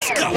Let's go.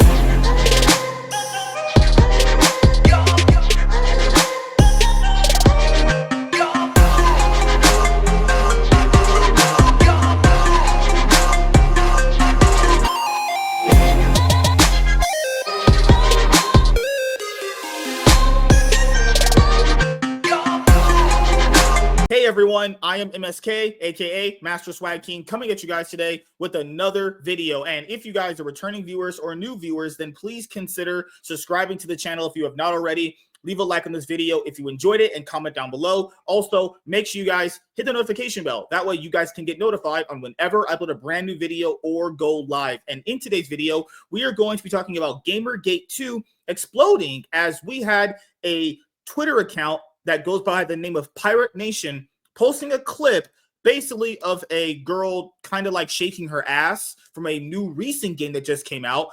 Hey everyone, I am MSK, aka Master Swag King, coming at you guys today with another video. And if you guys are returning viewers or new viewers, then please consider subscribing to the channel if you have not already. Leave a like on this video if you enjoyed it and comment down below. Also, make sure you guys hit the notification bell. That way you guys can get notified on whenever I upload a brand new video or go live. And in today's video, we are going to be talking about GamerGate 2 exploding, as we had a Twitter account that goes by the name of Pirate Nation posting a clip basically of a girl kind of like shaking her ass from a new recent game that just came out.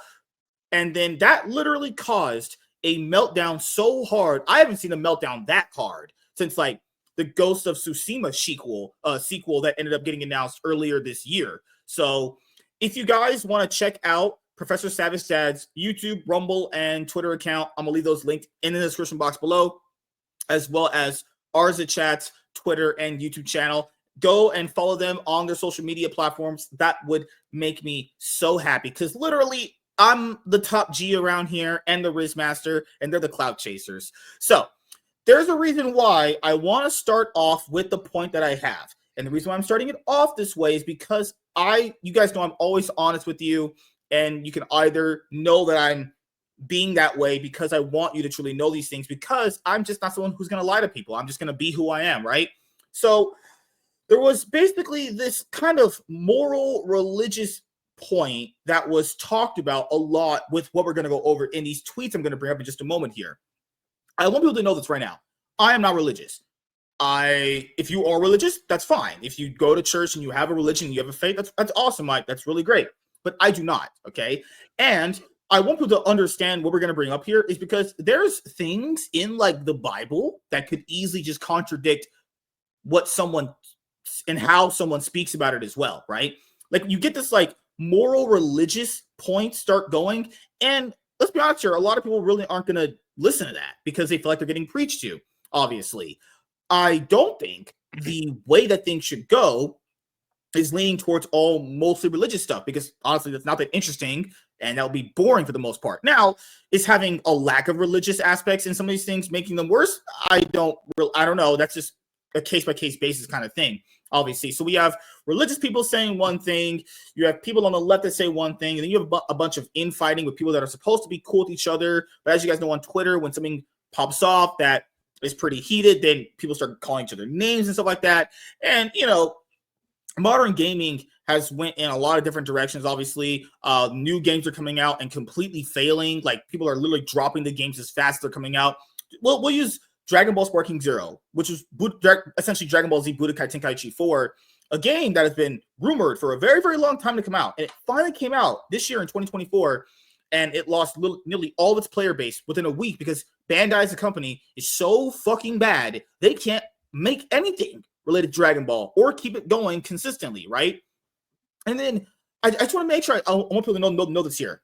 And then that literally caused a meltdown so hard. I haven't seen a meltdown that hard since like the Ghost of Tsushima sequel that ended up getting announced earlier this year. So if you guys want to check out Professor Savage Dad's YouTube, Rumble, and Twitter account, I'm gonna leave those linked in the description box below, as well as ours at Chat's Twitter and YouTube channel. Go and follow them on their social media platforms. That would make me so happy, because literally I'm the top G around here and the Riz Master, and they're the cloud chasers. So there's a reason why I want to start off with the point that I have. And the reason why I'm starting it off this way is because you guys know I'm always honest with you, and you can either know that I'm being that way because I want you to truly know these things, because I'm just not someone who's going to lie to people. I'm just going to be who I am, right? So there was basically this kind of moral religious point that was talked about a lot with what we're going to go over in these tweets I'm going to bring up in just a moment here. I want people to know this right now. I am not religious. If you are religious, that's fine. If you go to church and you have a religion, you have a faith, that's awesome, Mike. That's really great. But I do not, okay? And I want people to understand what we're going to bring up here is because there's things in like the Bible that could easily just contradict what someone and how someone speaks about it as well, right? Like you get this like moral religious points start going, and let's be honest here, a lot of people really aren't going to listen to that because they feel like they're getting preached to, obviously. I don't think the way that things should go is leaning towards all mostly religious stuff, because honestly that's not that interesting and that'll be boring for the most part. Now, is having a lack of religious aspects in some of these things making them worse? I don't know. That's just a case-by-case basis kind of thing, obviously. So we have religious people saying one thing, you have people on the left that say one thing, and then you have a bunch of infighting with people that are supposed to be cool with each other. But as you guys know, on Twitter, when something pops off that is pretty heated, then people start calling each other names and stuff like that. And, you know, modern gaming has went in a lot of different directions. Obviously, new games are coming out and completely failing. Like people are literally dropping the games as fast as they're coming out. We'll use Dragon Ball Sparking Zero, which is essentially Dragon Ball Z Budokai Tenkaichi 4, a game that has been rumored for a very, very long time to come out. And it finally came out this year in 2024, and it lost nearly all of its player base within a week because Bandai as a company is so fucking bad, they can't make anything related to Dragon Ball or keep it going consistently, right? And then I just want to make sure I want people to know this here.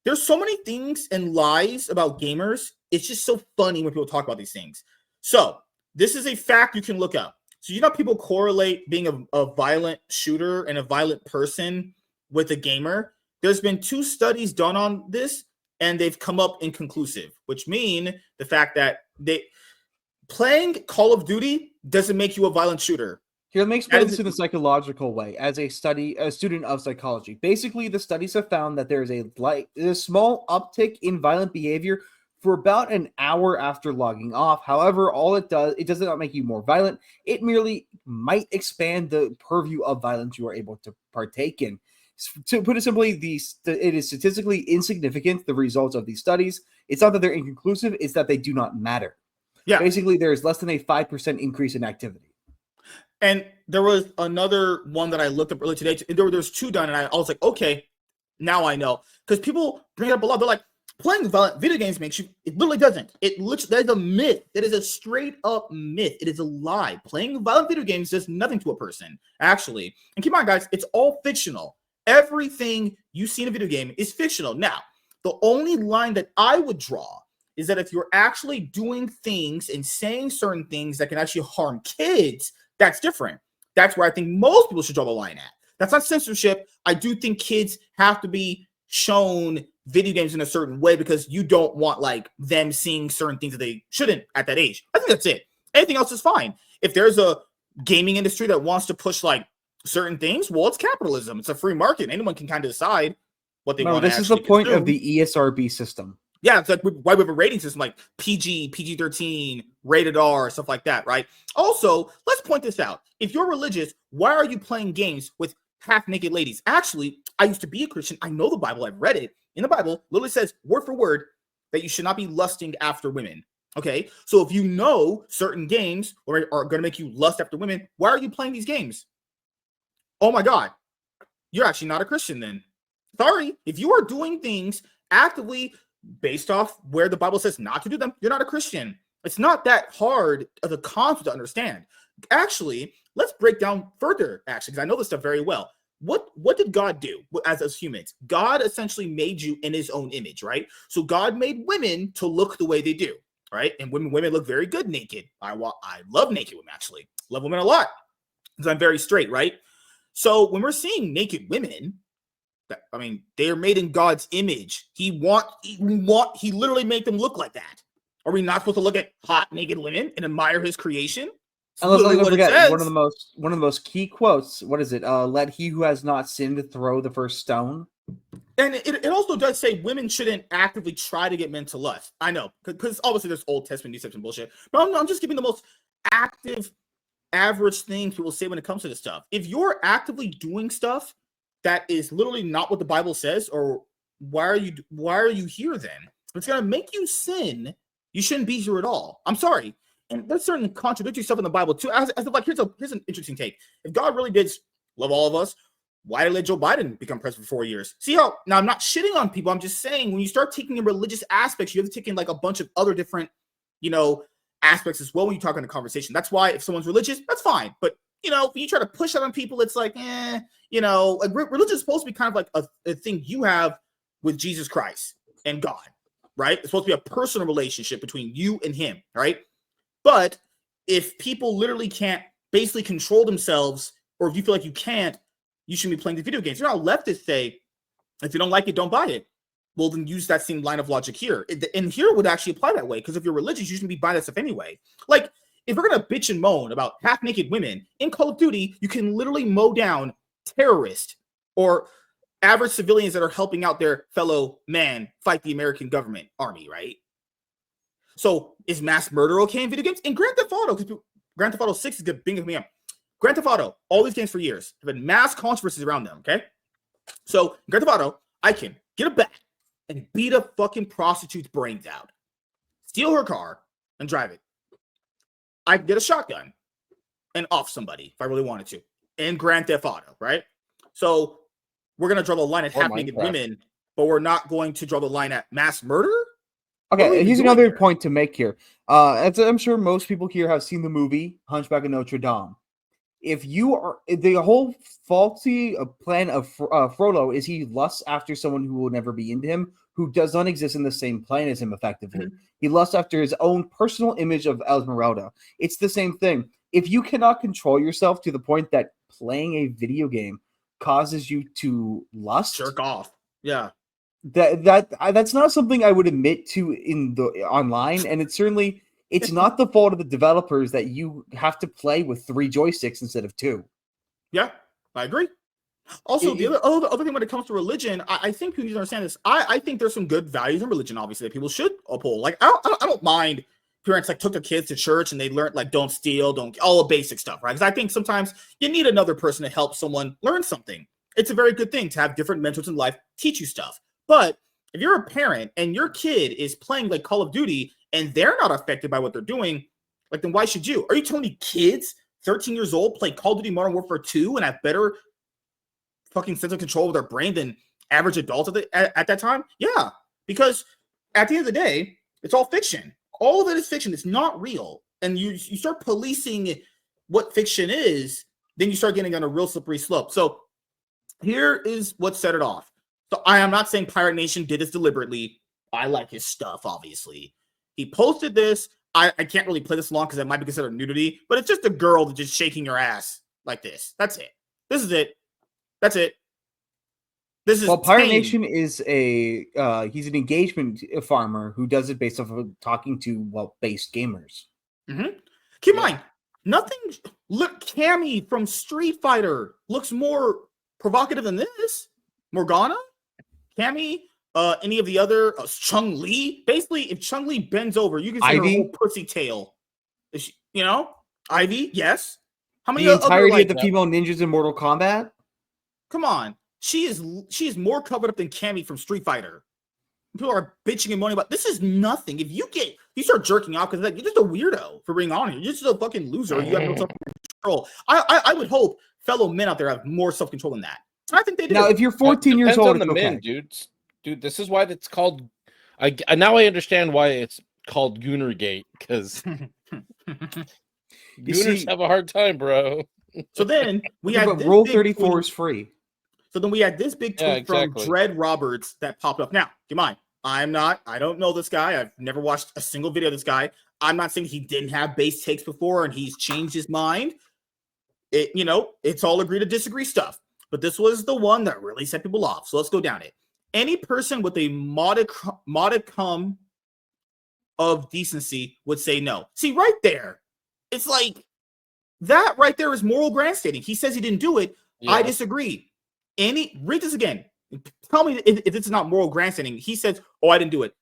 There's so many things and lies about gamers. It's just so funny when people talk about these things. So this is a fact you can look up. So you know people correlate being a violent shooter and a violent person with a gamer. There's been 2 studies done on this, and they've come up inconclusive, which mean the fact that playing Call of Duty doesn't make you a violent shooter. Here, let me explain this in a psychological way. As a student of psychology, basically the studies have found that there's a small uptick in violent behavior for about an hour after logging off. However, all it does not make you more violent. It merely might expand the purview of violence you are able to partake in. To put it simply, it is statistically insignificant, the results of these studies. It's not that they're inconclusive, it's that they do not matter. Yeah. Basically, there is less than a 5% increase in activity. And there was another one that I looked up earlier today. There's 2 done, and I was like, okay, now I know. Because people bring it up a lot. They're like, playing violent video games makes you. It literally doesn't. That is a myth. That is a straight up myth. It is a lie. Playing violent video games does nothing to a person, actually. And keep in mind, guys, it's all fictional. Everything you see in a video game is fictional. Now, The only line that I would draw is that if you're actually doing things and saying certain things that can actually harm kids, that's different. That's where I think most people should draw the line at. That's not censorship. I do think kids have to be shown video games in a certain way because you don't want like them seeing certain things that they shouldn't at that age. I think that's it. Anything else is fine. If there's a gaming industry that wants to push like certain things, well, it's capitalism. It's a free market. Anyone can kind of decide what they want to This is the actually point of consume. the ESRB system. Yeah, it's like why we have a rating system like PG, PG-13, rated R, stuff like that, right? Also, let's point this out. If you're religious, why are you playing games with half-naked ladies? Actually, I used to be a Christian. I know the Bible. I've read it. In the Bible, literally says word for word that you should not be lusting after women. Okay, so if you know certain games are going to make you lust after women, why are you playing these games? Oh my God, you're actually not a Christian then. Sorry, if you are doing things actively based off where the Bible says not to do them, you're not a Christian. It's not that hard of a concept to understand. Actually, let's break down further, actually, because I know this stuff very well. What did God do as humans? God essentially made you in his own image, right? So God made women to look the way they do, right? And women look very good naked. I love naked women, actually. Love women a lot because I'm very straight, right? So when we're seeing naked women, I mean, they are made in God's image. He literally made them look like that. Are we not supposed to look at hot naked women and admire his creation? And let's not forget one of the most key quotes. What is it? Let he who has not sinned throw the first stone. And it also does say women shouldn't actively try to get men to lust. I know, because obviously there's Old Testament, New Testament bullshit. But I'm just giving the most active, average things people say when it comes to this stuff. If you're actively doing stuff that is literally not what the Bible says, or why are you here then? If it's gonna make you sin, you shouldn't be here at all. I'm sorry. And there's certain contradictory stuff in the Bible too. As if like here's an interesting take. If God really did love all of us, why did he let Joe Biden become president for 4 years? See how now I'm not shitting on people. I'm just saying when you start taking in religious aspects, you have to take in like a bunch of other different, aspects as well when you talk in a conversation. That's why if someone's religious, that's fine. But when you try to push that on people, it's like, like religion is supposed to be kind of like a thing you have with Jesus Christ and God, right? It's supposed to be a personal relationship between you and him, right? But if people literally can't basically control themselves, or if you feel like you can't, you shouldn't be playing the video games. You're not left to say, if you don't like it, don't buy it. Well, then use that same line of logic here. And here it would actually apply that way, because if you're religious, you shouldn't be buying that stuff anyway. Like, if we're going to bitch and moan about half-naked women, in Call of Duty, you can literally mow down terrorists or average civilians that are helping out their fellow man fight the American government army, right? So is mass murder okay in video games? In Grand Theft Auto, because Grand Theft Auto 6 is good. Bing me up. Grand Theft Auto, all these games for years have been mass controversies around them, okay? So in Grand Theft Auto, I can get a bat and beat a fucking prostitute's brains out, steal her car, and drive it. I can get a shotgun and off somebody if I really wanted to in Grand Theft Auto, right? So we're going to draw the line at half-naked women, but we're not going to draw the line at mass murder? Okay, here's another point to make here. As I'm sure most people here have seen the movie Hunchback of Notre Dame. If you are the whole faulty plan of Frollo is he lusts after someone who will never be into him, who does not exist in the same plane as him effectively. Mm-hmm. He lusts after his own personal image of Esmeralda. It's the same thing. If you cannot control yourself to the point that playing a video game causes you to lust, jerk off. Yeah. That's not something I would admit to in the online, and it's not the fault of the developers that you have to play with 3 joysticks instead of 2. Yeah, I agree. Also, the other thing when it comes to religion, I think people need to understand this. I think there's some good values in religion, obviously, that people should uphold. Like, I don't mind parents like took their kids to church and they learned like don't steal, don't all the basic stuff, right? Because I think sometimes you need another person to help someone learn something. It's a very good thing to have different mentors in life teach you stuff. But if you're a parent and your kid is playing like Call of Duty and they're not affected by what they're doing, like, then why should you? Are you telling me kids 13 years old play Call of Duty Modern Warfare 2 and have better fucking sense of control of their brain than average adults at that time? Yeah, because at the end of the day, it's all fiction. All of it is fiction. It's not real. And you start policing what fiction is, then you start getting on a real slippery slope. So here is what set it off. So I am not saying Pirate Nation did this deliberately. I like his stuff, obviously. He posted this. I can't really play this long because it might be considered nudity, but it's just a girl that's just shaking her ass like this. That's it. This is it. That's it. This is Pirate tame. Nation is he's an engagement farmer who does it based off of talking to based gamers. Keep in mind, nothing. Look, Cammy from Street Fighter looks more provocative than this. Morgana, Cammy, any of the other Chung Li. Basically, if Chung Li bends over, you can see her whole pussy tail. She, Ivy, yes. How many the entirety other, of the female ninjas in Mortal Kombat? Come on, she is more covered up than Cammy from Street Fighter. People are bitching and moaning about this. Is nothing. If you start jerking off because you're just a weirdo for being on here. You're just a fucking loser. You have no self-control. I would hope fellow men out there have more self-control than that. I think they do. Now, if you're 14 years old, on the men, dude. This is why it's called. Now I understand why it's called Goonergate, because Gooners have a hard time, bro. So then we had Rule 34 is free. So then we had this big tweet from Dread Roberts that popped up. Now, keep in mind, I don't know this guy. I've never watched a single video of this guy. I'm not saying he didn't have base takes before and he's changed his mind. It's all agree to disagree stuff. But this was the one that really set people off. So let's go down it. Any person with a modicum of decency would say no. See, right there, it's like that right there is moral grandstanding. He says he didn't do it. Yeah. I disagree. Read this again. Tell me if it's not moral grandstanding. He says, "Oh, I didn't do it."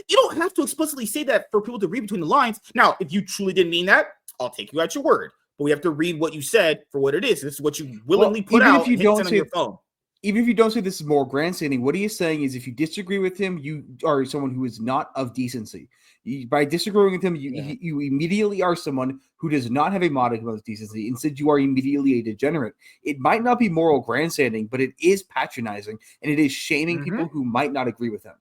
You don't have to explicitly say that for people to read between the lines. Now, if you truly didn't mean that, I'll take you at your word. But we have to read what you said for what it is. This is what you willingly put out. If you don't say, on your phone. Even if you don't say this is moral grandstanding, what he is saying is if you disagree with him, you are someone who is not of decency. By disagreeing with him, you immediately are someone who does not have a modicum of decency. Instead, you are immediately a degenerate. It might not be moral grandstanding, but it is patronizing, and it is shaming people who might not agree with him.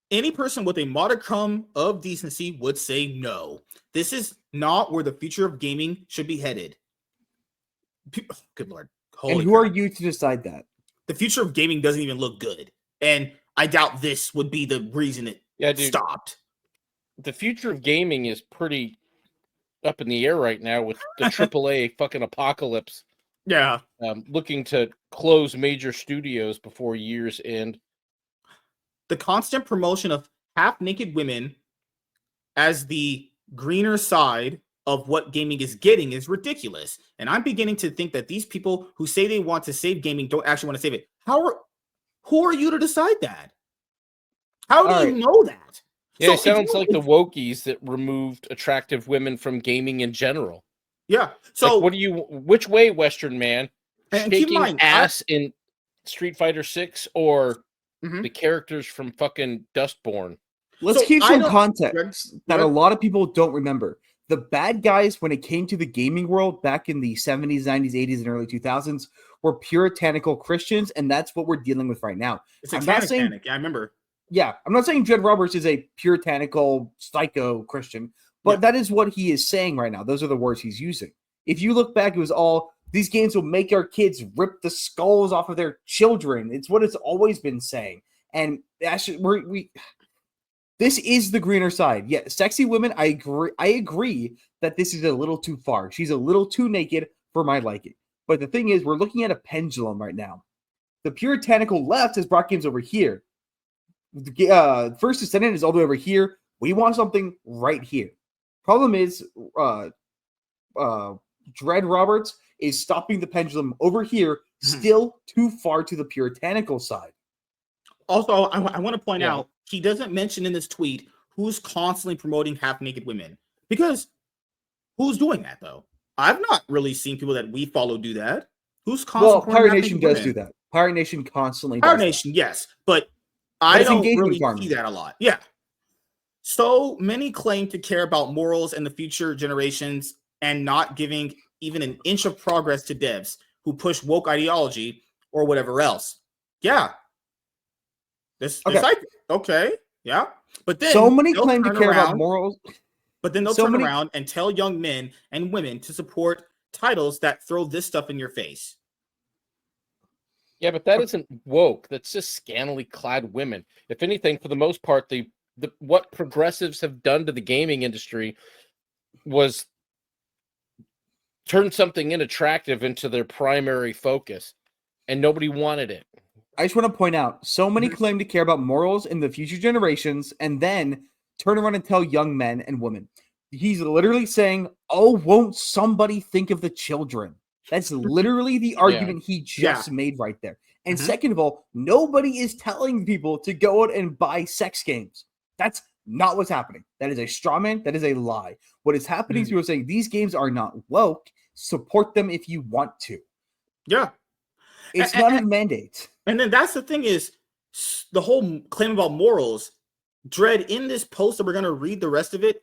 Any person with a modicum of decency would say no. This is not where the future of gaming should be headed. Good Lord. And who are you to decide that? The future of gaming doesn't even look good. And I doubt this would be the reason it stopped. The future of gaming is pretty up in the air right now with the AAA fucking apocalypse. Yeah. Looking to close major studios before year's end. The constant promotion of half-naked women as the greener side of what gaming is getting is ridiculous. And I'm beginning to think that these people who say they want to save gaming don't actually want to save it. Who are you to decide that? How do you know that? Yeah, so it sounds like the wokies that removed attractive women from gaming in general. Yeah. So which way, Western man? Shaking ass in Street Fighter 6 or the characters from fucking Dustborn? Let's keep some context that a lot of people don't remember. The bad guys, when it came to the gaming world back in the 70s, 90s, 80s, and early 2000s, were puritanical Christians, and that's what we're dealing with right now. I'm not saying, I remember. Yeah, I'm not saying Dread Roberts is a puritanical psycho Christian, but that is what he is saying right now. Those are the words he's using. If you look back, it was all, these games will make our kids rip the skulls off of their children. It's what it's always been saying. And actually, this is the greener side. Yeah, sexy women, I agree that this is a little too far. She's a little too naked for my liking. But the thing is, we're looking at a pendulum right now. The puritanical left has brought games over here. The First Descendant is all the way over here. We want something right here. Problem is, Dread Roberts is stopping the pendulum over here, still too far to the puritanical side. Also, I want to point out, he doesn't mention in this tweet who's constantly promoting half-naked women. Because who's doing that, though? I've not really seen people that we follow do that. Who's constantly Pirate Nation does do that. Pirate Nation constantly does Pirate Nation, yes. But I don't really see that a lot. Yeah. So many claim to care about morals and the future generations and not giving even an inch of progress to devs who push woke ideology or whatever else. Yeah. Okay. Yeah. But then so many claim to care about morals. But then they'll turn around and tell young men and women to support titles that throw this stuff in your face. Yeah, but that isn't woke. That's just scantily clad women. If anything, for the most part, what progressives have done to the gaming industry was turn something unattractive into their primary focus, and nobody wanted it. I just want to point out, so many claim to care about morals in the future generations, and then turn around and tell young men and women. He's literally saying, "Oh, won't somebody think of the children?" That's literally the argument he just made right there. And second of all, nobody is telling people to go out and buy sex games. That's not what's happening. That is a straw man. That is a lie. What is happening is people are saying these games are not woke. Support them if you want to. Yeah. It's not a mandate. And then that's the thing is the whole claim about morals. Dread, in this post that we're going to read the rest of it,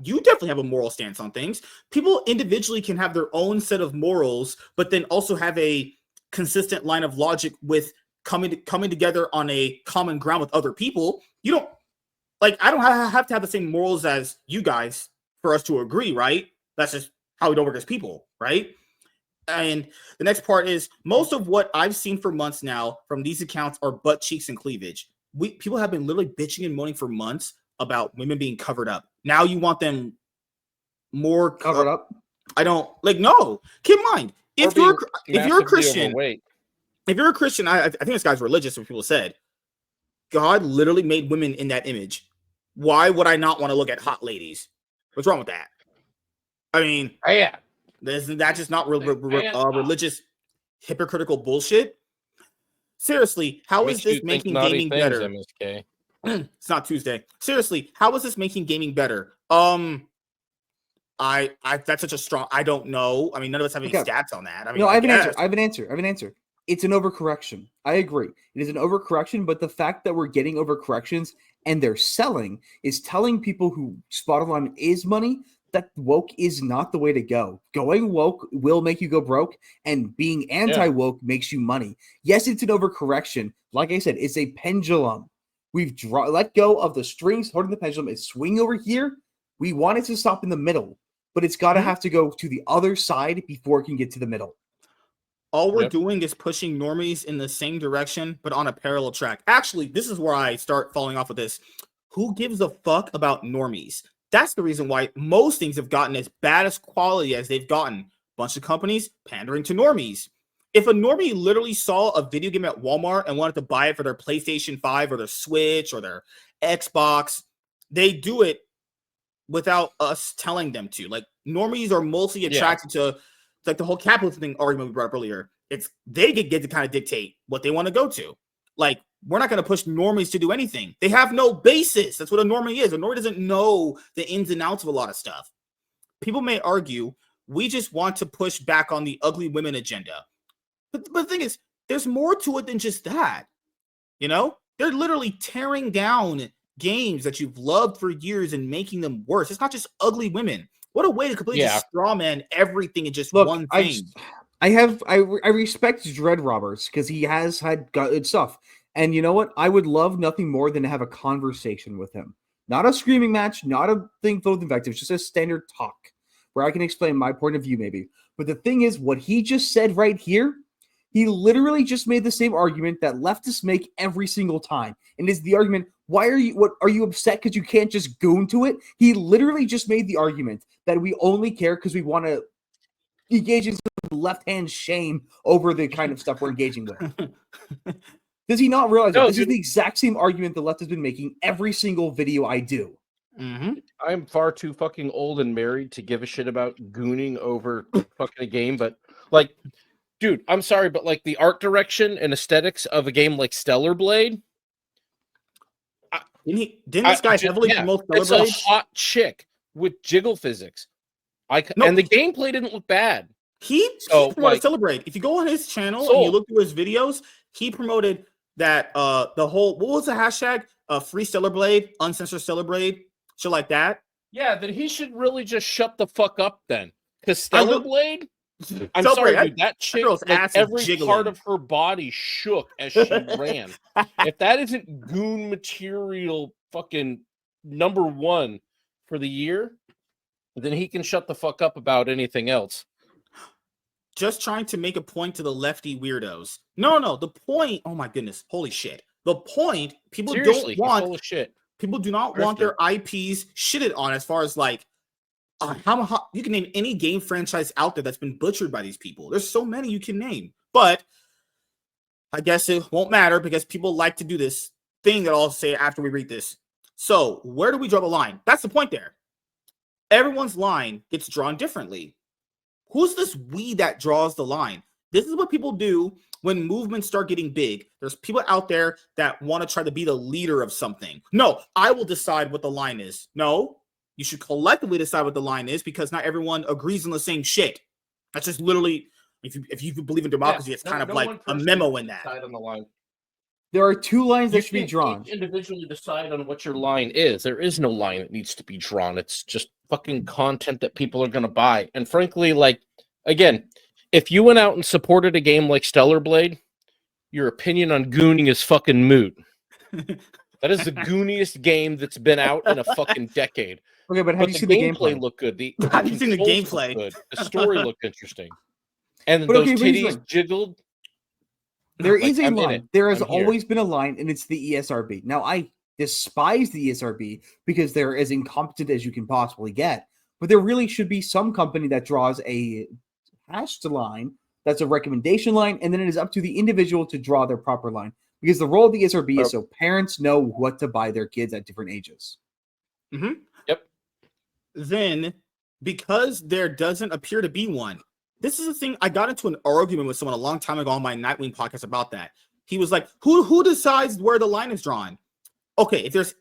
you definitely have a moral stance on things. People individually can have their own set of morals, but then also have a consistent line of logic with coming together on a common ground with other people. You don't I don't have to have the same morals as you guys for us to agree, right? That's just how we don't work as people, right? And the next part is most of what I've seen for months now from these accounts are butt cheeks and cleavage. People have been literally bitching and moaning for months about women being covered up. Now you want them more covered up? I don't no. Keep in mind, if you're a Christian, I think this guy's religious. What people said, God literally made women in that image. Why would I not want to look at hot ladies? What's wrong with that? I mean, isn't that just not religious hypocritical bullshit? Seriously, how is this making gaming better? MSK. It's not Tuesday. Seriously, how is this making gaming better? I that's such a strong. I don't know. I mean, none of us have any stats on that. I mean, no, I have an answer. It's an overcorrection. I agree. It is an overcorrection, but the fact that we're getting overcorrections and they're selling is telling people who spot on is money that woke is not the way to go. Going woke will make you go broke, and being anti-woke makes you money. Yes, it's an overcorrection. Like I said, it's a pendulum. We've let go of the strings holding the pendulum. It's swinging over here. We want it to stop in the middle, but it's got to have to go to the other side before it can get to the middle. All we're doing is pushing normies in the same direction, but on a parallel track. Actually, this is where I start falling off with this. Who gives a fuck about normies? That's the reason why most things have gotten as bad as quality as they've gotten. Bunch of companies pandering to normies. If a normie literally saw a video game at Walmart and wanted to buy it for their PlayStation 5 or their Switch or their Xbox, they do it without us telling them to. Like, normies are mostly attracted to like the whole capitalism thing argument we brought up earlier. It's they get to kind of dictate what they want to go to. Like, we're not going to push normies to do anything. They have no basis. That's what a normie is. A normie doesn't know the ins and outs of a lot of stuff. People may argue we just want to push back on the ugly women agenda. But the thing is, there's more to it than just that. You know? They're literally tearing down games that you've loved for years and making them worse. It's not just ugly women. What a way to completely straw man everything in just one thing. I respect Dread Roberts because he has had good stuff. And you know what? I would love nothing more than to have a conversation with him. Not a screaming match, not a thing filled with invectives, just a standard talk where I can explain my point of view maybe. But the thing is, what he just said right here, he literally just made the same argument that leftists make every single time. And is the argument, are you upset because you can't just goon to it? He literally just made the argument that we only care because we want to engage in some left-hand shame over the kind of stuff we're engaging with. Does he not realize that this is the exact same argument the left has been making every single video I do? Mm-hmm. I'm far too fucking old and married to give a shit about gooning over fucking a game, but like, dude, I'm sorry, but like the art direction and aesthetics of a game like Stellar Blade. Didn't this guy heavily promote Stellar Blade? It's a hot chick with jiggle physics. And the gameplay didn't look bad. He promoted Stellar Blade. If you go on his channel and you look through his videos, he promoted that the whole, what was the hashtag? Free Stellar Blade, uncensored Stellar Blade, shit like that. Yeah, then he should really just shut the fuck up then. Because Stellar Blade, I'm sorry, dude, that chick, like, every part of her body shook as she ran. If that isn't goon material fucking #1 for the year, then he can shut the fuck up about anything else. just trying to make a point to the lefty weirdos. No. The point, oh my goodness, holy shit. The point, people Seriously, don't want, full of shit. People do not want their IPs shitted on as far as like, how you can name any game franchise out there that's been butchered by these people. There's so many you can name. But I guess it won't matter because people like to do this thing that I'll say after we read this. So where do we draw the line? That's the point there. Everyone's line gets drawn differently. Who's this we that draws the line? This is what people do when movements start getting big. There's people out there that want to try to be the leader of something. No, I will decide what the line is. No, you should collectively decide what the line is because not everyone agrees on the same shit. That's just literally, if you believe in democracy, it's kind of like a memo in that. On the line. There are two lines that should be drawn. You individually decide on what your line is. There is no line that needs to be drawn. It's just fucking content that people are going to buy. And frankly, like, again, if you went out and supported a game like Stellar Blade, your opinion on gooning is fucking moot. That is the gooniest game that's been out in a fucking decade. Okay, but have you seen the gameplay? Look good. Have you seen the gameplay? Good. The story looked interesting. And those titties jiggled. There is a line. There has always been a line, and it's the ESRB. Now, I despise the ESRB because they're as incompetent as you can possibly get. But there really should be some company that draws a hashed line, that's a recommendation line, and then it is up to the individual to draw their proper line. Because the role of the ESRB is so parents know what to buy their kids at different ages. Mm-hmm. Yep. Then, because there doesn't appear to be one, this is the thing. I got into an argument with someone a long time ago on my Nightwing podcast about that. He was like, who decides where the line is drawn? Okay, if there's,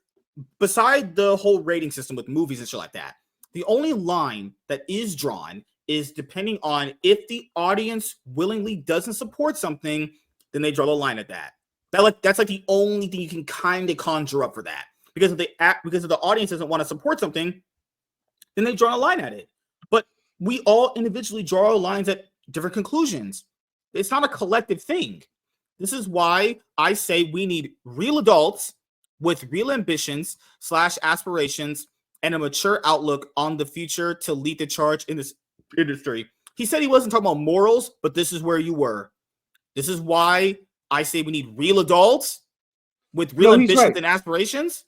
beside the whole rating system with movies and shit like that, the only line that is drawn is depending on if the audience willingly doesn't support something, then they draw the line at that. That's like the only thing you can kind of conjure up for that. Because if the audience doesn't want to support something, then they draw a line at it. But we all individually draw lines at different conclusions. It's not a collective thing. This is why I say we need real adults with real ambitions / aspirations and a mature outlook on the future to lead the charge in this industry. He said he wasn't talking about morals, but this is where you were. This is why I say we need real adults with real ambitions and aspirations.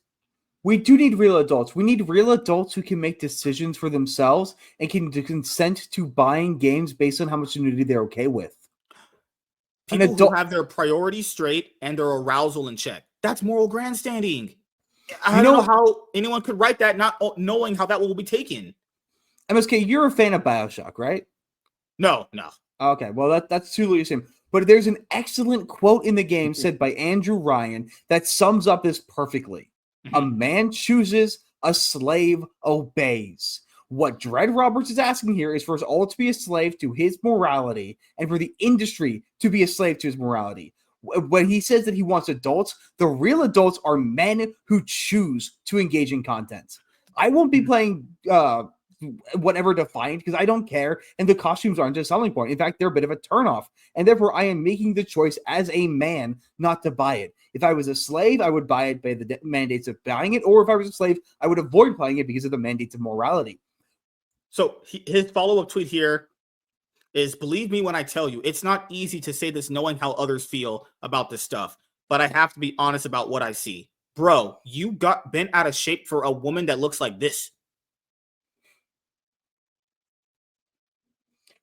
We do need real adults. We need real adults who can make decisions for themselves and can consent to buying games based on how much nudity they're okay with. People who have their priorities straight and their arousal in check. That's moral grandstanding. I don't know how anyone could write that not knowing how that will be taken. MSK, you're a fan of BioShock, right? No. Okay, well, that's totally the same. But there's an excellent quote in the game said by Andrew Ryan that sums up this perfectly. A man chooses, a slave obeys. What Dread Roberts is asking here is for us all to be a slave to his morality and for the industry to be a slave to his morality. When he says that he wants adults, the real adults are men who choose to engage in content. I won't be playing whatever Defiant because I don't care, and the costumes aren't a selling point. In fact, they're a bit of a turnoff, and therefore I am making the choice as a man not to buy it. If I was a slave, I would buy it by the mandates of buying it, or if I was a slave, I would avoid buying it because of the mandates of morality. So his follow-up tweet here is, believe me when I tell you, it's not easy to say this knowing how others feel about this stuff, but I have to be honest about what I see. Bro, you got bent out of shape for a woman that looks like this.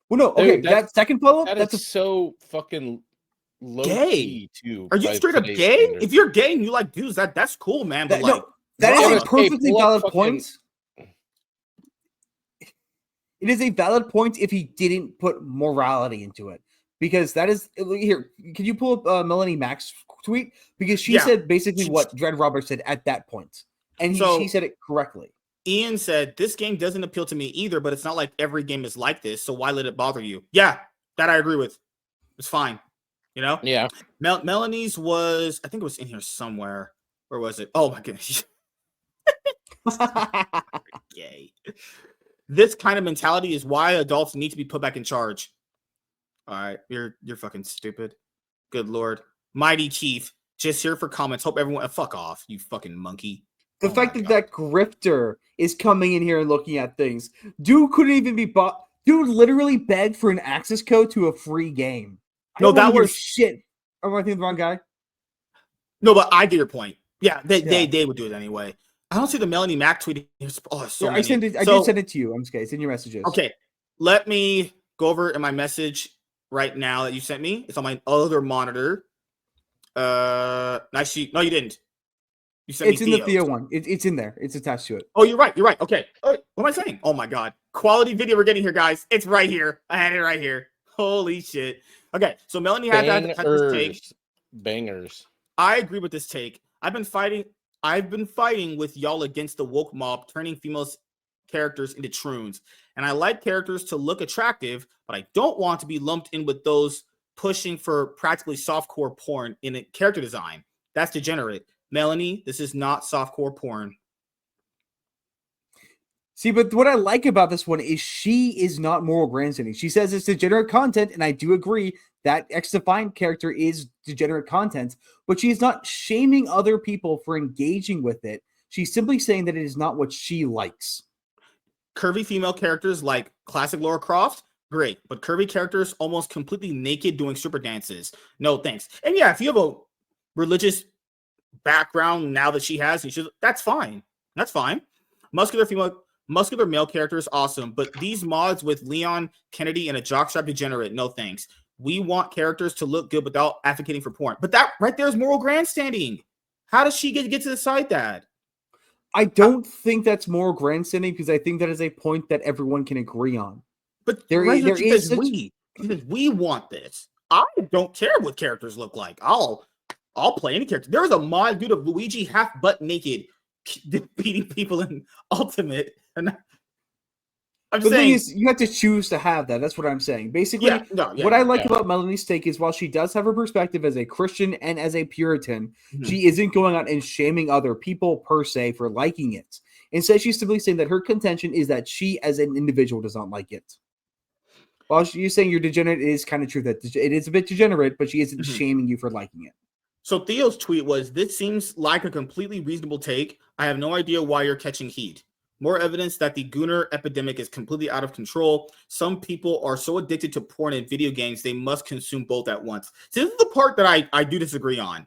Well, no, okay, dude, that second follow-up, that's so fucking low gay too. Are you straight up gay? Standards. If you're gay and you like dudes, that's cool, man. But that is a perfectly valid point. It is a valid point if he didn't put morality into it. Because that is here. Can you pull up Melanie Mack's tweet? Because she said basically what Dread Roberts said at that point. And she said it correctly. Ian said, this game doesn't appeal to me either, but it's not like every game is like this, so why let it bother you? Yeah, that I agree with. It's fine. You know? Yeah. Melanie's was, I think it was in here somewhere. Where was it? Oh my goodness. Yay. This kind of mentality is why adults need to be put back in charge. All right, you're fucking stupid. Good Lord. Mighty Keith, just here for comments. Hope everyone, fuck off, you fucking monkey. The fact that grifter is coming in here and looking at things. Dude couldn't even be bought. Dude literally begged for an access code to a free game. No, that was shit. Am I thinking the wrong guy? No, but I get your point. Yeah, they would do it anyway. I don't see the Melanie Mac tweet. Oh, so many. I did send it to you. I'm just kidding. It's in your messages. Okay, let me go over in my message right now that you sent me. It's on my other monitor. Nice sheet. No, you didn't. You sent it's in the Theo one. It's in there. It's attached to it. Oh, you're right. You're right. Okay. What am I saying? Oh my god, quality video we're getting here, guys. It's right here. I had it right here. Holy shit. Okay, so Melanie had this take. Bangers. I agree with this take. I've been fighting with y'all against the woke mob turning female characters into troons. And I like characters to look attractive, but I don't want to be lumped in with those pushing for practically softcore porn in a character design. That's degenerate. Melanie, this is not softcore porn. See, but what I like about this one is she is not moral grandstanding. She says it's degenerate content, and I do agree that X-Defined character is degenerate content, but she's not shaming other people for engaging with it. She's simply saying that it is not what she likes. Curvy female characters like classic Lara Croft, great. But curvy characters almost completely naked doing stripper dances, no thanks. And yeah, if you have a religious background now that she has, that's fine. That's fine. Muscular male characters, awesome. But these mods with Leon Kennedy and a jockstrap degenerate, no thanks. We want characters to look good without advocating for porn. But that right there is moral grandstanding. How does she get to decide that? I don't think that's moral grandstanding because I think that is a point that everyone can agree on. But there is we want this. I don't care what characters look like. I'll play any character. There is a mod, dude, of Luigi half butt naked beating people in Ultimate. And I'm saying, the thing is, you have to choose to have that. That's what I'm saying. Basically, what I like about Melanie's take is while she does have her perspective as a Christian and as a Puritan, she isn't going out and shaming other people per se for liking it. Instead, she's simply saying that her contention is that she as an individual does not like it. While she's saying you're degenerate, it is kind of true that it is a bit degenerate, but she isn't shaming you for liking it. So Theo's tweet was, "This seems like a completely reasonable take. I have no idea why you're catching heat. More evidence that the Gooner epidemic is completely out of control. Some people are so addicted to porn and video games, they must consume both at once." So this is the part that I do disagree on.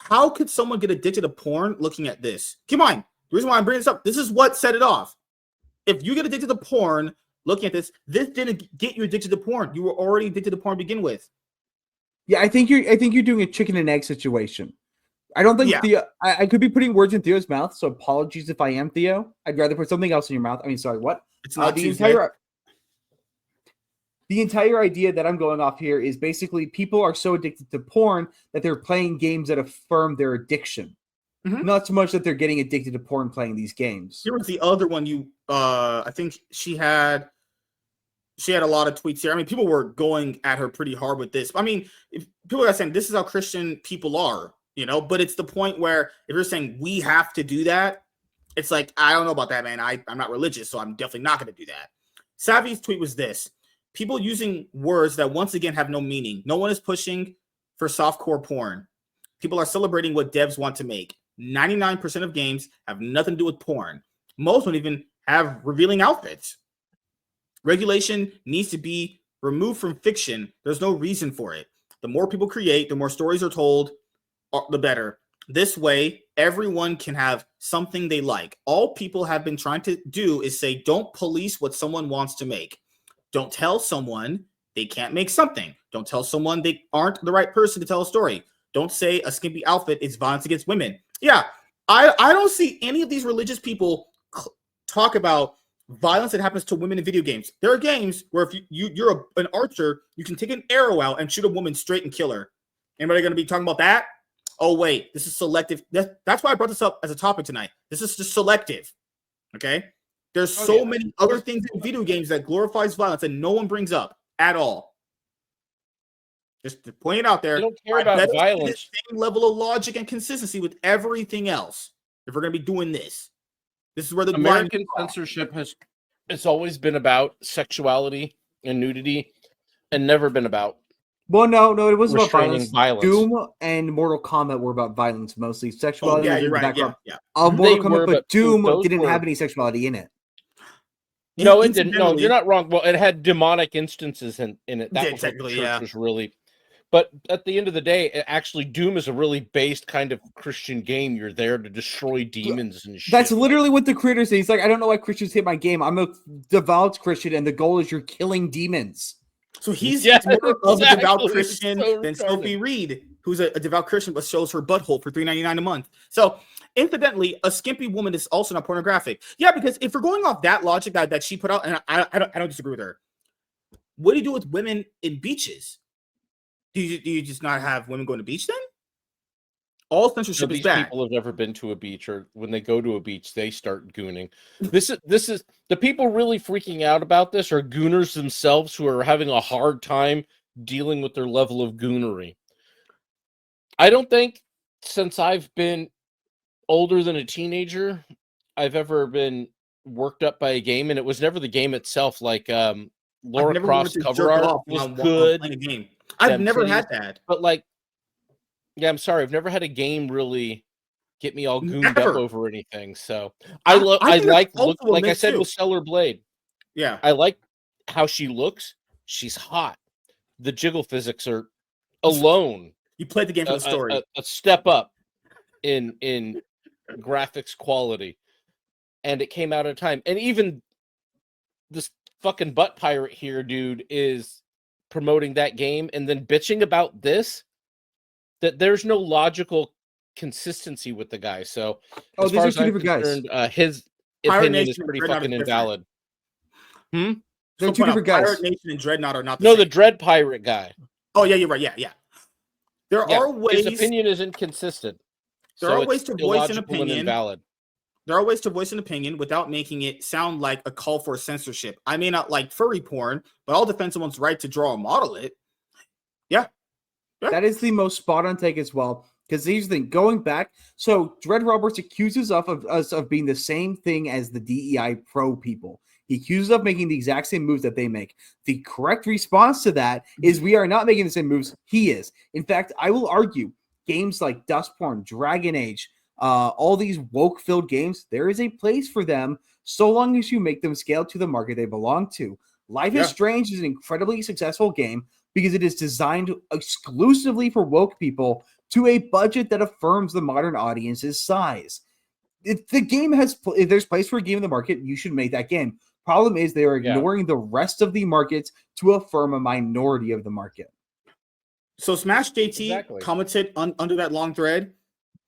How could someone get addicted to porn looking at this? Keep in mind, the reason why I'm bringing this up, this is what set it off. If you get addicted to porn looking at this didn't get you addicted to porn. You were already addicted to porn to begin with. Yeah, I think you're doing a chicken and egg situation. I don't think Theo. I could be putting words in Theo's mouth, so apologies if I am Theo. I'd rather put something else in your mouth. I mean, sorry, what? It's not the entire idea that I'm going off here is basically people are so addicted to porn that they're playing games that affirm their addiction. Not so much that they're getting addicted to porn playing these games. Here was the other one. I think she had a lot of tweets here. I mean, people were going at her pretty hard with this. I mean, if people are saying this is how Christian people are, but it's the point where if you're saying we have to do that, it's like, I don't know about that, man. I'm not religious, so I'm definitely not going to do that. Savvy's tweet was this: people using words that once again have no meaning. No one is pushing for softcore porn. People are celebrating what devs want to make. 99% of games have nothing to do with porn. Most don't even have revealing outfits. Regulation needs to be removed from fiction. There's no reason for it. The more people create, the more stories are told, the better. This way, everyone can have something they like. All people have been trying to do is say, don't police what someone wants to make. Don't tell someone they can't make something. Don't tell someone they aren't the right person to tell a story. Don't say a skimpy outfit is violence against women. Yeah, I don't see any of these religious people talk about violence that happens to women in video games. There are games where if you're an archer, you can take an arrow out and shoot a woman straight and kill her. Anybody going to be talking about that? Oh, wait, this is selective. That's why I brought this up as a topic tonight. This is just selective, okay? There's so many other things in video games that glorifies violence that no one brings up at all. Just to point it out there. I don't care about violence. Same level of logic and consistency with everything else. If we're going to be doing this. This is where the American censorship it's always been about sexuality and nudity and never been about it wasn't about violence. Doom and Mortal Kombat were about violence mostly. Sexuality you're right. Mortal Kombat, but Doom didn't have any sexuality in it. No, it didn't. No, you're not wrong. Well, it had demonic instances in it. That was what the church was really. But at the end of the day, actually, Doom is a really based kind of Christian game. You're there to destroy demons and shit. That's literally what the creator says. He's like, I don't know why Christians hate my game. I'm a devout Christian, and the goal is you're killing demons. So he's more of a devout Christian than Sophie Reed, who's a devout Christian but shows her butthole for $3.99 a month. So, incidentally, a skimpy woman is also not pornographic. Yeah, because if we're going off that logic that she put out, and I don't disagree with her. What do you do with women in beaches? Do you just not have women going to beach then? All censorship is bad. People have never been to a beach, or when they go to a beach, they start gooning. This is the people really freaking out about this are gooners themselves who are having a hard time dealing with their level of goonery. I don't think since I've been older than a teenager, I've ever been worked up by a game, and it was never the game itself. Like Laura Croft's cover art was good. I've never had that. But like, yeah, I'm sorry. I've never had a game really get me all gooned up over anything. So I like I said with Stellar Blade. Yeah. I like how she looks. She's hot. The jiggle physics are alone. You played the game for the story. A step up in graphics quality. And it came out at a time. And even this fucking butt pirate here, dude, is promoting that game and then bitching about this, that there's no logical consistency with the guy. So as far as I'm concerned, his opinion is pretty fucking invalid. They're two different guys. Pirate Nation and Dreadnought are not the same. The Dread Pirate guy. Oh yeah, you're right. Yeah. There are ways. His opinion is inconsistent. There are ways to voice an opinion. There are ways to voice an opinion without making it sound like a call for censorship. I may not like furry porn, but I'll defend someone's right to draw and model it. Yeah. That is the most spot on take as well. Because here's the thing, going back, so Dread Roberts accuses us of being the same thing as the DEI pro people. He accuses us of making the exact same moves that they make. The correct response to that is we are not making the same moves. He is. In fact, I will argue games like Dustborn, Dragon Age, all these woke-filled games, there is a place for them so long as you make them scale to the market they belong to. Life is Strange is an incredibly successful game because it is designed exclusively for woke people to a budget that affirms the modern audience's size. If there's place for a game in the market, you should make that game. Problem is they are ignoring the rest of the markets to affirm a minority of the market. So Smash JT commented under that long thread,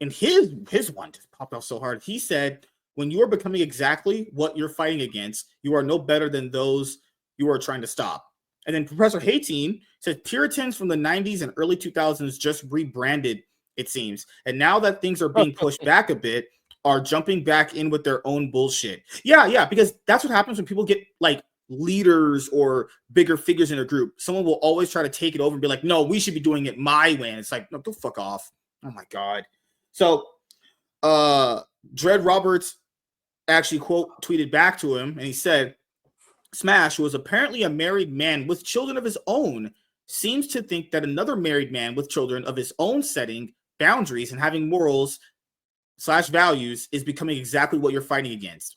and his one just popped off so hard. He said, when you are becoming exactly what you're fighting against, you are no better than those you are trying to stop. And then Professor Hayteen said Puritans from the 90s and early 2000s just rebranded, it seems. And now that things are being pushed back a bit, are jumping back in with their own bullshit. Yeah, because that's what happens when people get like leaders or bigger figures in a group. Someone will always try to take it over and be like, no, we should be doing it my way. And it's like, no, go fuck off. Oh my God. So Dread Roberts actually tweeted back to him, and he said, Smash, who was apparently a married man with children of his own, seems to think that another married man with children of his own setting boundaries and having morals / values is becoming exactly what you're fighting against.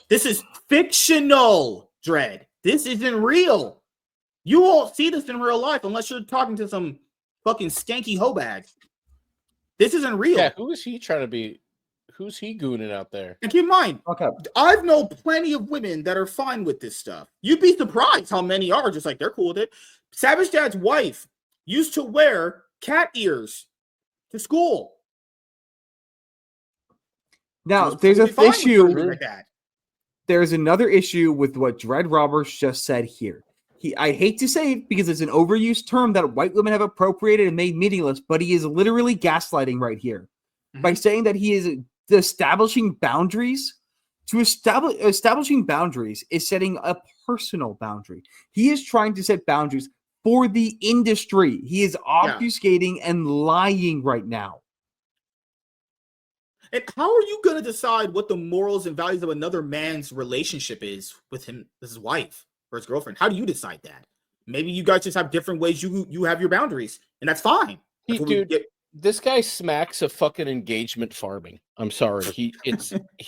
This is fictional, Dread. This isn't real. You won't see this in real life unless you're talking to some fucking skanky hoe bag. This isn't real. Yeah, who is he trying to be? Who's he gooning out there? And keep in mind, I've known plenty of women that are fine with this stuff. You'd be surprised how many are just like, they're cool with it. Savage Dad's wife used to wear cat ears to school. Now, there's an issue. Like that. There's another issue with what Dread Roberts just said here. I hate to say it because it's an overused term that white women have appropriated and made meaningless, but he is literally gaslighting right here by saying that he is establishing boundaries. Establishing boundaries is setting a personal boundary. He is trying to set boundaries for the industry. He is obfuscating and lying right now. And how are you going to decide what the morals and values of another man's relationship is with his wife or his girlfriend? How do you decide that? Maybe you guys just have different ways you have your boundaries, and that's fine. This guy smacks of fucking engagement farming. I'm sorry. He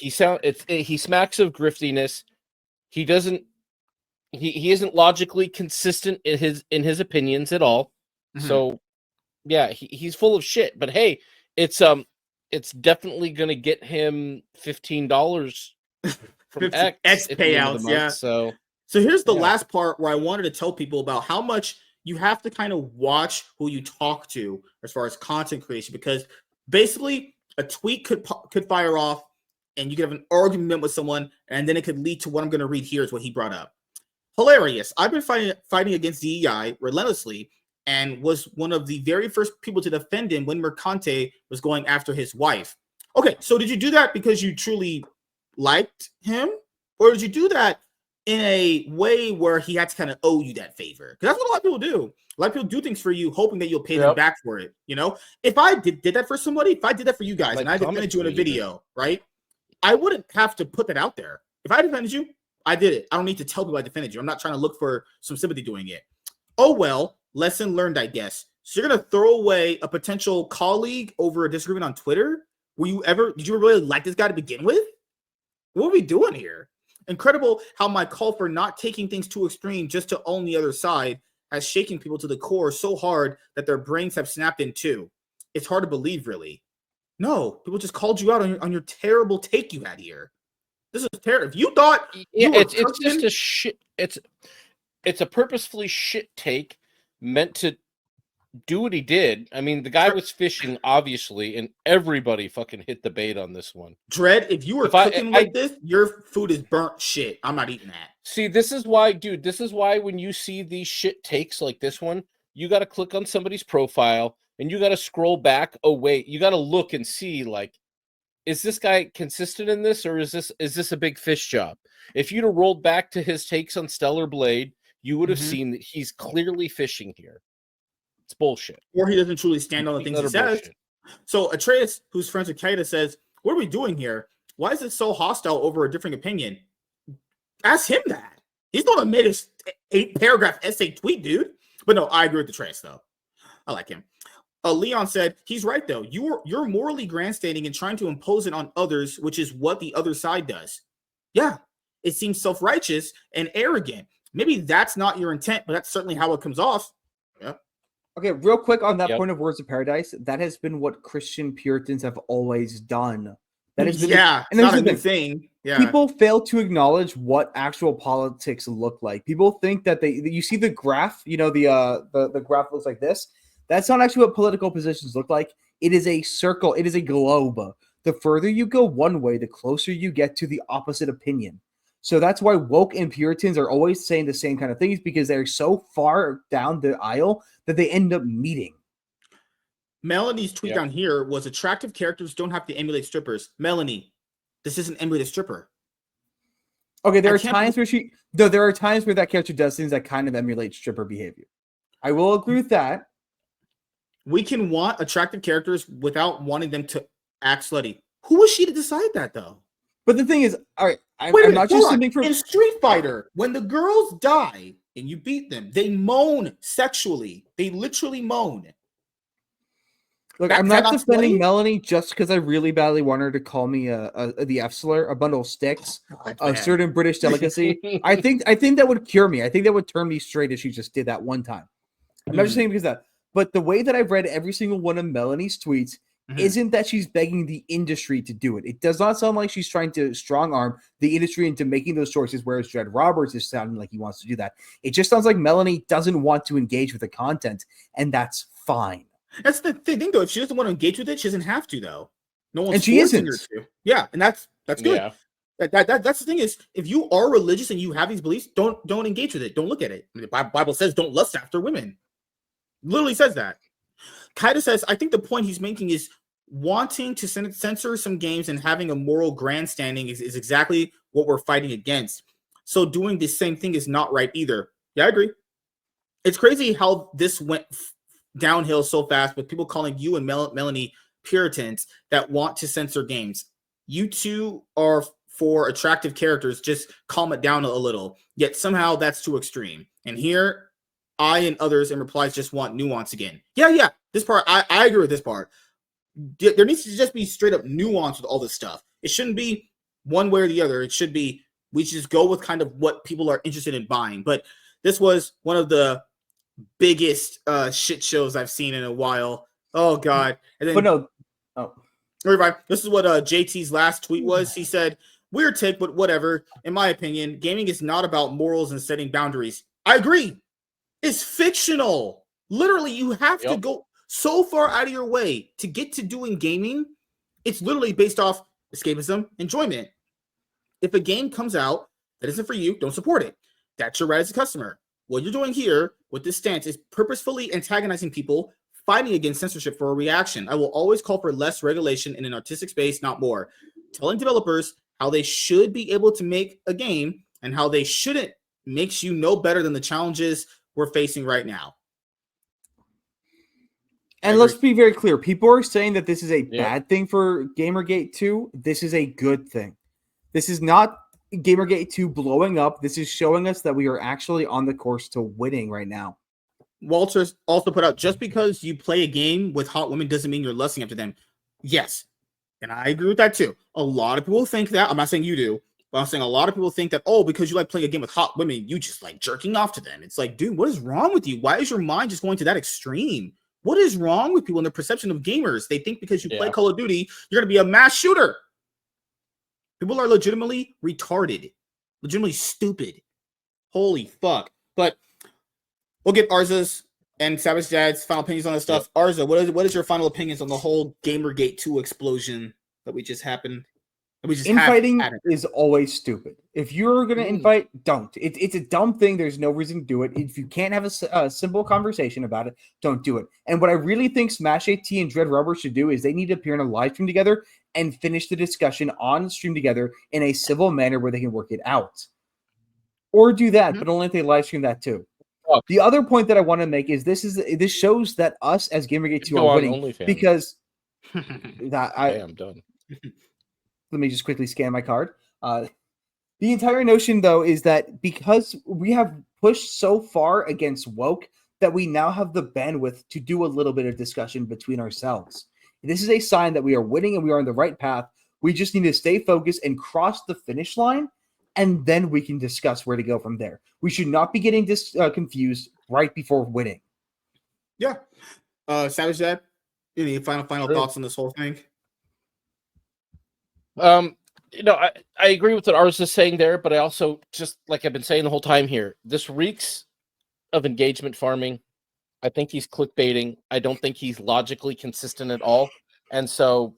smacks of griftiness. He doesn't he isn't logically consistent in his opinions at all. Mm-hmm. So yeah, he's full of shit. But hey, it's definitely gonna get him $15 from X payouts. Yeah. So here's the last part where I wanted to tell people about how much you have to kind of watch who you talk to as far as content creation, because basically a tweet could fire off and you could have an argument with someone, and then it could lead to what I'm going to read here is what he brought up. Hilarious. I've been fighting against DEI relentlessly and was one of the very first people to defend him when Mercante was going after his wife. Okay, so did you do that because you truly liked him, or did you do that in a way where he had to kind of owe you that favor? Because that's what a lot of people do. A lot of people do things for you, hoping that you'll pay them back for it. You know, if I did that for somebody, if I did that for you guys, like, and I defended you in a video, right? I wouldn't have to put that out there. If I defended you, I did it. I don't need to tell people I defended you. I'm not trying to look for some sympathy doing it. Oh, well, lesson learned, I guess. So you're going to throw away a potential colleague over a disagreement on Twitter? Did you really like this guy to begin with? What are we doing here? Incredible how my call for not taking things too extreme just to own the other side has shaken people to the core so hard that their brains have snapped in two. It's hard to believe, really. No, people just called you out on your terrible take you had here. This is terrible. If you thought it's just a shit. It's a purposefully shit take meant to do what he did. I mean, the guy was fishing, obviously, and everybody fucking hit the bait on this one. Dread, if you were cooking like this, your food is burnt shit. I'm not eating that. See, this is why, dude, when you see these shit takes like this one, you got to click on somebody's profile and you got to scroll back. Oh, wait, you got to look and see, like, is this guy consistent in this, or is this a big fish job? If you'd have rolled back to his takes on Stellar Blade, you would have seen that he's clearly fishing here. It's bullshit. Or he doesn't truly stand on the things he says. Bullshit. So Atreus, who's friends with Kaida, says, what are we doing here? Why is it so hostile over a differing opinion? Ask him that. He's the one that made his 8-paragraph essay tweet, dude. But no, I agree with Atreus, though. I like him. Leon said, he's right, though. You're morally grandstanding and trying to impose it on others, which is what the other side does. Yeah, it seems self-righteous and arrogant. Maybe that's not your intent, but that's certainly how it comes off. Yeah. Okay, real quick on that point of Words of Paradise, that has been what Christian Puritans have always done. That has been it's not a new thing. Yeah. People fail to acknowledge what actual politics look like. People think that you see the graph, the graph looks like this. That's not actually what political positions look like. It is a circle. It is a globe. The further you go one way, the closer you get to the opposite opinion. So that's why woke and Puritans are always saying the same kind of things, because they're so far down the aisle that they end up meeting. Melanie's tweet down here was, attractive characters don't have to emulate strippers. Melanie, this isn't emulate a stripper. Okay, there are times where that character does things that kind of emulate stripper behavior. I will agree with that. We can want attractive characters without wanting them to act slutty. Who was she to decide that, though? But the thing is, all right, I'm not just something from in Street Fighter, when the girls die and you beat them, they moan sexually. They literally moan. Look, I'm not defending Melanie just because I really badly want her to call me the F slur, a bundle of sticks, a certain British delicacy. I think that would cure me. I think that would turn me straight if she just did that one time. I'm not just saying because of that. But the way that I've read every single one of Melanie's tweets isn't that she's begging the industry to do it. It does not sound like she's trying to strong arm the industry into making those choices, whereas Dread Roberts is sounding like he wants to do that. It just sounds like Melanie doesn't want to engage with the content, and that's fine. That's the thing, though. If she doesn't want to engage with it, she doesn't have to, though. No one's and she forcing isn't. her to. Yeah, and that's good. Yeah. That's the thing is, if you are religious and you have these beliefs, don't engage with it. Don't look at it. I mean, the Bible says don't lust after women. Literally says that. Kaida says, I think the point he's making is wanting to censor some games and having a moral grandstanding is exactly what we're fighting against. So doing the same thing is not right either. Yeah, I agree. It's crazy how this went downhill so fast with people calling you and Melanie Puritans that want to censor games. You two are for attractive characters. Just calm it down a little. Yet somehow that's too extreme. And here, I and others in replies just want nuance again. Yeah. This part, I agree with this part. There needs to just be straight up nuance with all this stuff. It shouldn't be one way or the other. It should be We should just go with kind of what people are interested in buying. But this was one of the biggest shit shows I've seen in a while. Oh God! And then, but no, oh, this is what JT's last tweet was. He said, "Weird take, but whatever. In my opinion, gaming is not about morals and setting boundaries." I agree. It's fictional. Literally, you have to go so far out of your way to get to doing gaming. It's literally based off escapism, enjoyment. If a game comes out that isn't for you, don't support it. That's your right as a customer. What you're doing here with this stance is purposefully antagonizing people, fighting against censorship for a reaction. I will always call for less regulation in an artistic space, not more. Telling developers how they should be able to make a game and how they shouldn't makes you no better than the challenges we're facing right now. And let's be very clear. People are saying that this is a bad thing for GamerGate 2. This is a good thing. This is not GamerGate 2 blowing up. This is showing us that we are actually on the course to winning right now. Walters also put out, just because you play a game with hot women doesn't mean you're lusting after them. Yes. And I agree with that too. A lot of people think that. I'm not saying you do, but I'm saying a lot of people think that, oh, because you like playing a game with hot women, you just like jerking off to them. It's like, dude, what is wrong with you? Why is your mind just going to that extreme? What is wrong with people and their perception of gamers? They think because you play Call of Duty, you're going to be a mass shooter. People are legitimately retarded, legitimately stupid. Holy fuck. But we'll get Arza's and Savage Dad's final opinions on this stuff. Arza, what is your final opinions on the whole GamerGate 2 explosion that we just happened? Infighting is always stupid. If you're going to invite, don't. It's a dumb thing. There's no reason to do it. If you can't have a simple conversation about it, don't do it. And what I really think Smash AT and Dread Rubber should do is they need to appear in a live stream together and finish the discussion on stream together in a civil manner where they can work it out. Or do that, but only if they live stream that too. The other point that I want to make is this shows that us as GamerGate 2 are winning because I'm done. Let me just quickly scan my card. The entire notion, though, is that because we have pushed so far against woke that we now have the bandwidth to do a little bit of discussion between ourselves. This is a sign that we are winning and we are on the right path. We just need to stay focused and cross the finish line, and then we can discuss where to go from there. We should not be getting confused right before winning. Yeah. Savage Dad, any final thoughts on this whole thing? I agree with what Ars is saying there, but I also, just like I've been saying the whole time here, this reeks of engagement farming. I think he's clickbaiting. I don't think he's logically consistent at all. And so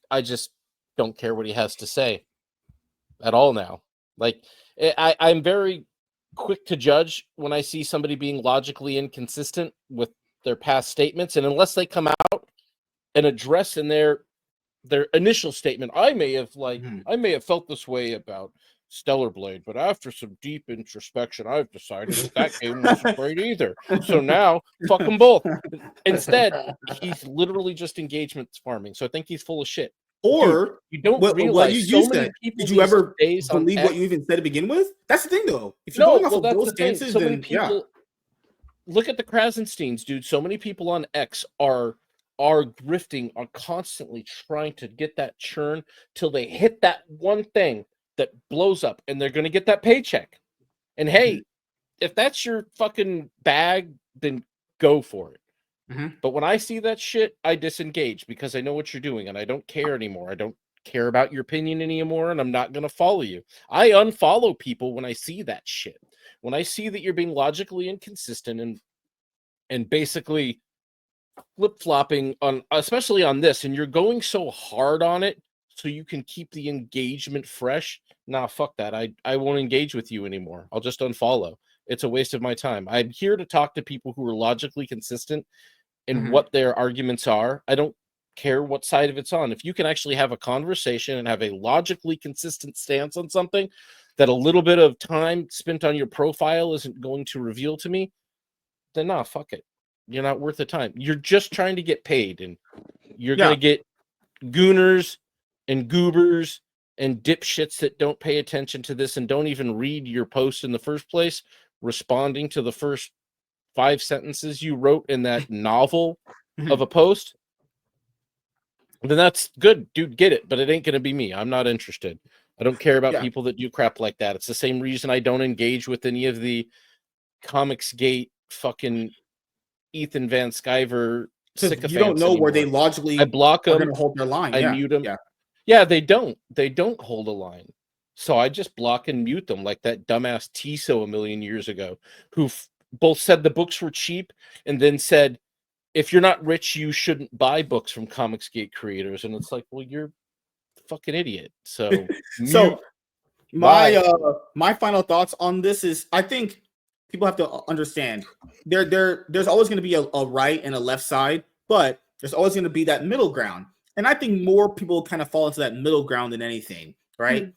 I just don't care what he has to say at all now. Like, I'm very quick to judge when I see somebody being logically inconsistent with their past statements. And unless they come out and address in their initial statement, I may have felt this way about Stellar Blade, but after some deep introspection, I've decided that game wasn't great either. So now, fuck them both. Instead, he's literally just engagement farming. So I think he's full of shit. Or dude, you don't realize what you so said. many people. Did you ever believe what you even said to begin with? That's the thing, though. If you're going off of those stances, so then look at the Krasensteins, dude. So many people on X are grifting, are constantly trying to get that churn till they hit that one thing that blows up, and they're going to get that paycheck. And hey, if that's your fucking bag, then go for it. But when I see that shit, I disengage because I know what you're doing and I don't care anymore. I don't care about your opinion anymore, and I'm not going to follow you. I unfollow people when I see that shit. When I see that you're being logically inconsistent and basically flip-flopping on, especially on this, and you're going so hard on it so you can keep the engagement fresh. Nah, fuck that. I won't engage with you anymore. I'll just unfollow. It's a waste of my time. I'm here to talk to people who are logically consistent in what their arguments are. I don't care what side of it's on. If you can actually have a conversation and have a logically consistent stance on something that a little bit of time spent on your profile isn't going to reveal to me, then nah, fuck it. You're not worth the time. You're just trying to get paid, and you're going to get gooners and goobers and dipshits that don't pay attention to this and don't even read your post in the first place, responding to the first 5 sentences you wrote in that novel of a post. Then that's good, dude, get it, but it ain't going to be me. I'm not interested. I don't care about people that do crap like that. It's the same reason I don't engage with any of the GamerGate fucking Ethan Van Sciver sycophants. You don't know anymore. where they logically I block them. Are going to hold their line. I mute them. Yeah, they don't. They don't hold a line. So I just block and mute them, like that dumbass Tiso a million years ago, who both said the books were cheap and then said, if you're not rich, you shouldn't buy books from GamerGate creators. And it's like, well, you're a fucking idiot. So, my final thoughts on this is, I think people have to understand there's always going to be a right and a left side, but there's always going to be that middle ground. And I think more people kind of fall into that middle ground than anything, right? Mm-hmm.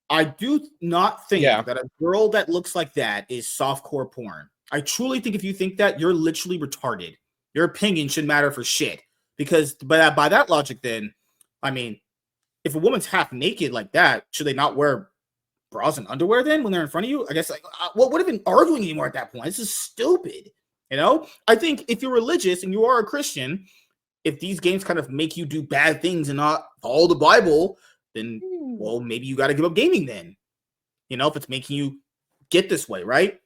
I do not think that a girl that looks like that is softcore porn. I truly think if you think that, you're literally retarded. Your opinion shouldn't matter for shit. Because by that logic, then, I mean, if a woman's half naked like that, should they not wear bras and underwear then when they're in front of you? I guess, like, what have been arguing anymore at that point? This is stupid. You know? I think if you're religious and you are a Christian, if these games kind of make you do bad things and not follow the Bible, then, well, maybe you got to give up gaming then. You know, if it's making you get this way, right?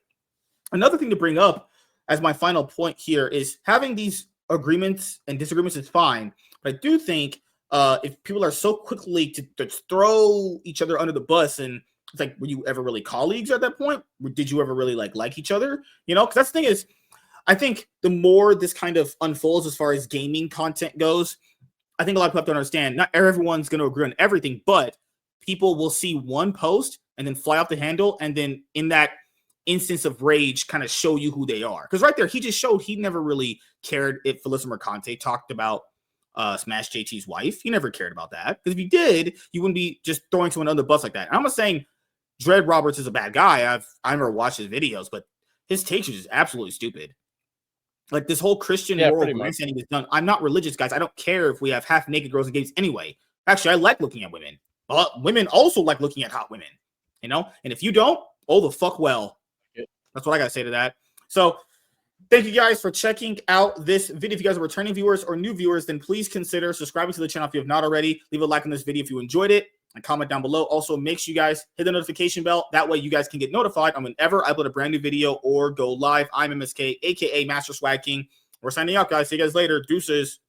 Another thing to bring up as my final point here is having these agreements and disagreements is fine. But I do think if people are so quickly to throw each other under the bus, and it's like, were you ever really colleagues at that point? Did you ever really like each other? You know, because that's the thing is, I think the more this kind of unfolds as far as gaming content goes, I think a lot of people have to understand not everyone's going to agree on everything, but people will see one post and then fly off the handle, and then in that instance of rage kind of show you who they are. Because right there, he just showed he never really cared if Felissa Mercante talked about Smash JT's wife. He never cared about that. Because if he did, you wouldn't be just throwing someone under the bus like that. And I'm not saying Dread Roberts is a bad guy. I never watched his videos, but his takes are just absolutely stupid. Like this whole Christian moral grandstanding is done. I'm not religious, guys. I don't care if we have half naked girls in games anyway. Actually, I like looking at women. But women also like looking at hot women. You know? And if you don't, oh the fuck well. That's what I gotta say to that. So thank you guys for checking out this video. If you guys are returning viewers or new viewers, then please consider subscribing to the channel if you have not already. Leave a like on this video if you enjoyed it, and comment down below. Also, make sure you guys hit the notification bell. That way you guys can get notified on whenever I upload a brand new video or go live. I'm MSK, aka Master Swag King. We're signing out, guys. See you guys later. Deuces.